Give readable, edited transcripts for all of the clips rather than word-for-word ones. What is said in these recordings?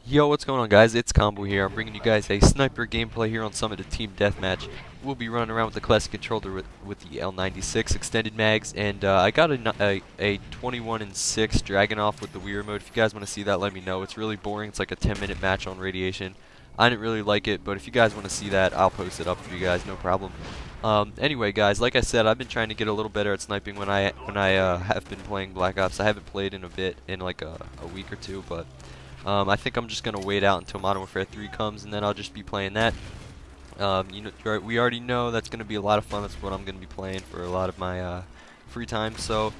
Yo, what's going on, guys? It's Combo here. I'm bringing you guys a sniper gameplay here on Summit, a team deathmatch. We'll be running around with the classic controller with the L96 extended mags, and I got a 21-6 Dragunov with the Wii remote. If you guys want to see that, let me know. It's really boring. It's like a 10-minute match on radiation. I didn't really like it, but if you guys want to see that, I'll post it up for you guys, no problem. Anyway, guys, like I said, I've been trying to get a little better at sniping when I have been playing Black Ops. I haven't played in a bit, in like a week or two, but I think I'm just gonna wait out until Modern Warfare 3 comes, and then I'll just be playing that. We already know that's gonna be a lot of fun. That's what I'm gonna be playing for a lot of my free time. So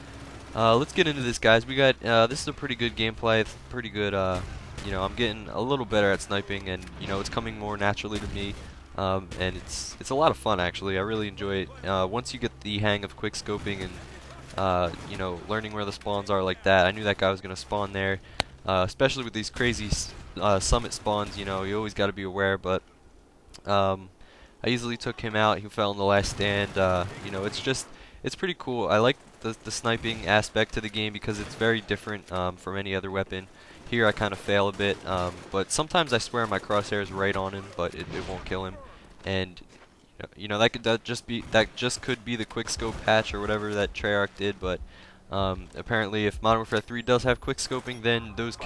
let's get into this, guys. We got this is a pretty good gameplay. It's pretty good. I'm getting a little better at sniping, and it's coming more naturally to me. And it's a lot of fun, actually. I really enjoy it. Once you get the hang of quick scoping and learning where the spawns are like that. I knew that guy was gonna spawn there. Especially with these crazy summit spawns, you always got to be aware. But I easily took him out. He fell in the last stand. It's pretty cool. I like the sniping aspect to the game because it's very different from any other weapon. Here I kind of fail a bit, but sometimes I swear my crosshair is right on him, but it won't kill him. And that just could be the quick scope patch or whatever that Treyarch did, but. Apparently, if Modern Warfare 3 does have quick scoping, then those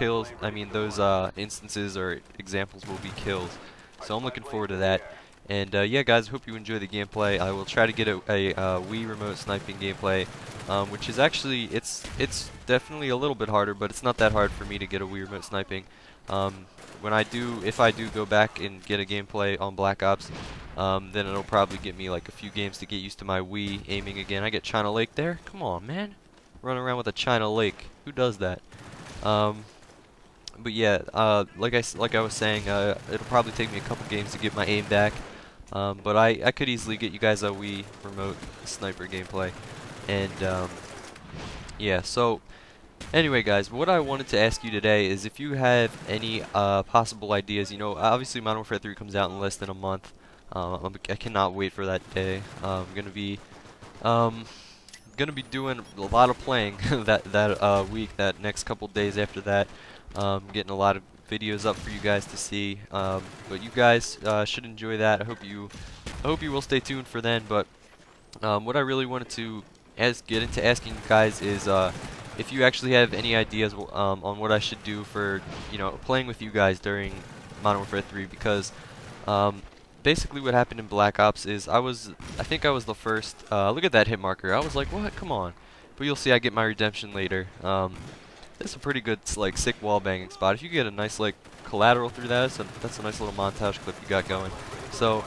instances or examples will be kills. So I'm looking forward to that. And yeah, guys, hope you enjoy the gameplay. I will try to get a Wii remote sniping gameplay, which is actually it's definitely a little bit harder, but it's not that hard for me to get a Wii remote sniping. If I do go back and get a gameplay on Black Ops, then it'll probably get me like a few games to get used to my Wii aiming again. I get China Lake there. Come on, man. Running around with a China Lake. Who does that? But yeah, like I was saying, it'll probably take me a couple games to get my aim back. But I could easily get you guys a Wii remote sniper gameplay. And yeah, so anyway, guys, what I wanted to ask you today is if you have any possible ideas. Obviously Modern Warfare 3 comes out in less than a month. I cannot wait for that day. I'm gonna be doing a lot of playing that week, that next couple days after that. Getting a lot of videos up for you guys to see. But you guys should enjoy that. I hope you will stay tuned for then. But what I really wanted to get into asking you guys is if you actually have any ideas on what I should do for playing with you guys during Modern Warfare 3, because basically what happened in Black Ops is I think I was the first. Look at that hit marker. I was like, what? Come on. But you'll see I get my redemption later. This is a pretty good, like, sick wall banging spot. If you get a nice, like, collateral through that, that's a nice little montage clip you got going. So,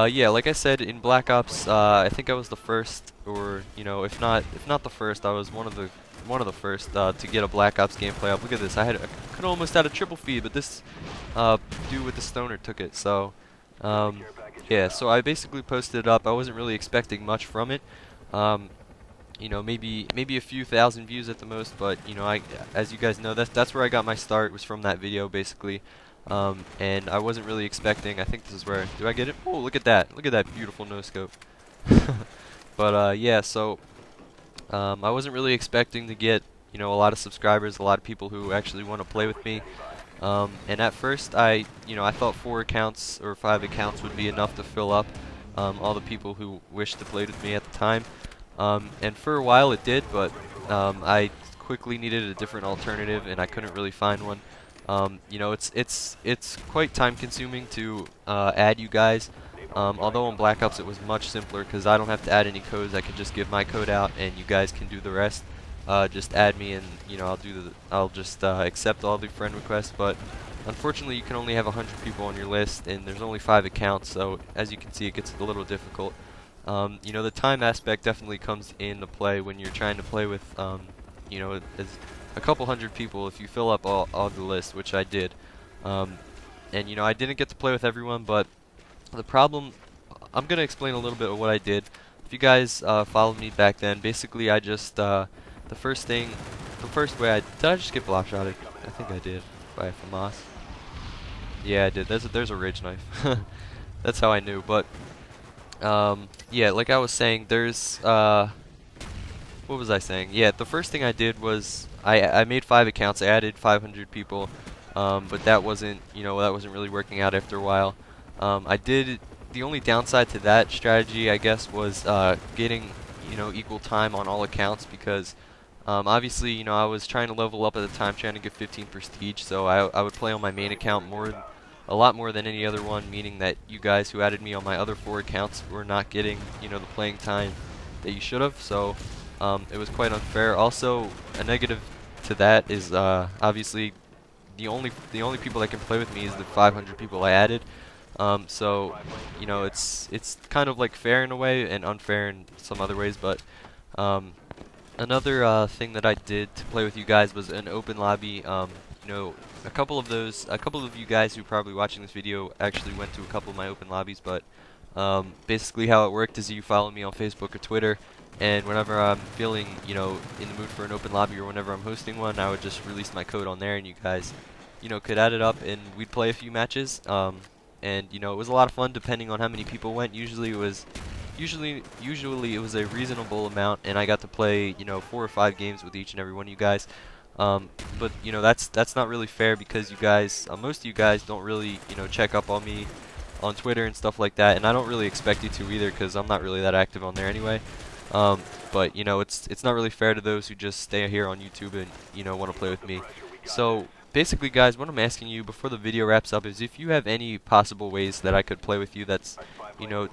yeah, like I said, in Black Ops, I think I was the first, or if not the first, I was one of the first to get a Black Ops gameplay up. Look at this. I could almost had a triple feed, but this dude with the stoner took it. So. Yeah, so I basically posted it up. I wasn't really expecting much from it. Maybe a few thousand views at the most, but as you guys know, that's where I got my start, was from that video basically. And I wasn't really expecting. I think this is where do I get it? Oh, look at that! Look at that beautiful no scope. But yeah, so I wasn't really expecting to get a lot of subscribers, a lot of people who actually want to play with me. And at first, I thought 4 accounts or 5 accounts would be enough to fill up all the people who wished to play with me at the time. And for a while it did, but I quickly needed a different alternative, and I couldn't really find one. It's quite time-consuming to add you guys. Although on Black Ops it was much simpler because I don't have to add any codes. I can just give my code out, and you guys can do the rest. Just add me, and I'll just accept all the friend requests. But unfortunately, you can only have 100 people on your list, and there's only 5 accounts. So as you can see, it gets a little difficult. The time aspect definitely comes into play when you're trying to play with a couple hundred people. If you fill up all the lists, which I did, and I didn't get to play with everyone. But the problem, I'm gonna explain a little bit of what I did. If you guys followed me back then, basically I just the first way did I just get block shotted? I think I did by FAMAS. Yeah, I did. There's a rage knife. That's how I knew. But yeah, like I was saying, there's what was I saying? Yeah, the first thing I did was I made 5 accounts. I added 500 people. but that wasn't, that wasn't really working out after a while. The only downside to that strategy, I guess, was getting, equal time on all accounts, because obviously, I was trying to level up at the time, trying to get 15 prestige, so I would play on my main account a lot more than any other one, meaning that you guys who added me on my other 4 accounts were not getting, the playing time that you should have, so it was quite unfair. Also, a negative to that is obviously the only people that can play with me is the 500 people I added. So, it's kind of like fair in a way and unfair in some other ways, but another thing that I did to play with you guys was an open lobby. A couple of you guys who are probably watching this video actually went to a couple of my open lobbies, but basically how it worked is you follow me on Facebook or Twitter, and whenever I'm feeling, in the mood for an open lobby, or whenever I'm hosting one, I would just release my code on there, and you guys, could add it up, and we'd play a few matches. And it was a lot of fun depending on how many people went. Usually it was a reasonable amount, and I got to play 4 or 5 games with each and every one of you guys. But that's not really fair, because you guys, most of you guys don't really check up on me on Twitter and stuff like that, and I don't really expect you to either, because I'm not really that active on there anyway. But it's not really fair to those who just stay here on YouTube and want to play with me. So basically, guys, what I'm asking you before the video wraps up is if you have any possible ways that I could play with you that's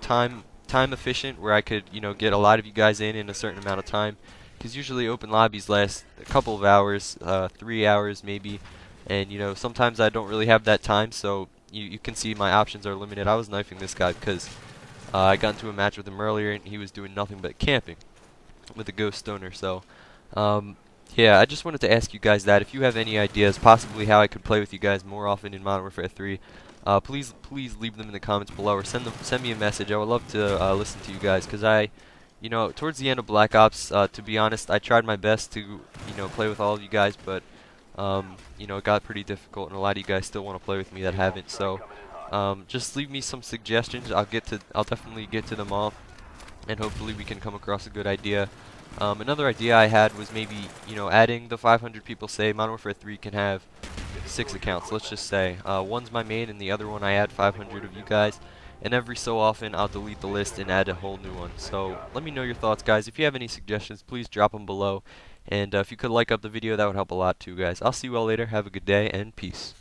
time efficient, where I could get a lot of you guys in a certain amount of time, because usually open lobbies last a couple of hours, 3 hours maybe, and sometimes I don't really have that time, so you can see my options are limited. I was knifing this guy because I got into a match with him earlier, and he was doing nothing but camping with a ghost stoner. So yeah, I just wanted to ask you guys that if you have any ideas possibly how I could play with you guys more often in Modern Warfare 3, please leave them in the comments below, or send me a message. I would love to listen to you guys, because towards the end of Black Ops, to be honest, I tried my best to play with all of you guys, but it got pretty difficult, and a lot of you guys still want to play with me that haven't. So just leave me some suggestions. I'll definitely get to them all, and hopefully we can come across a good idea. Another idea I had was maybe adding the 500 people. Say Modern Warfare 3 can have 6 accounts, let's just say. One's my main, and the other one I add 500 of you guys, and every so often I'll delete the list and add a whole new one. So let me know your thoughts, guys. If you have any suggestions, please drop them below, and if you could like up the video, that would help a lot too, guys. I'll see you all later. Have a good day, and peace.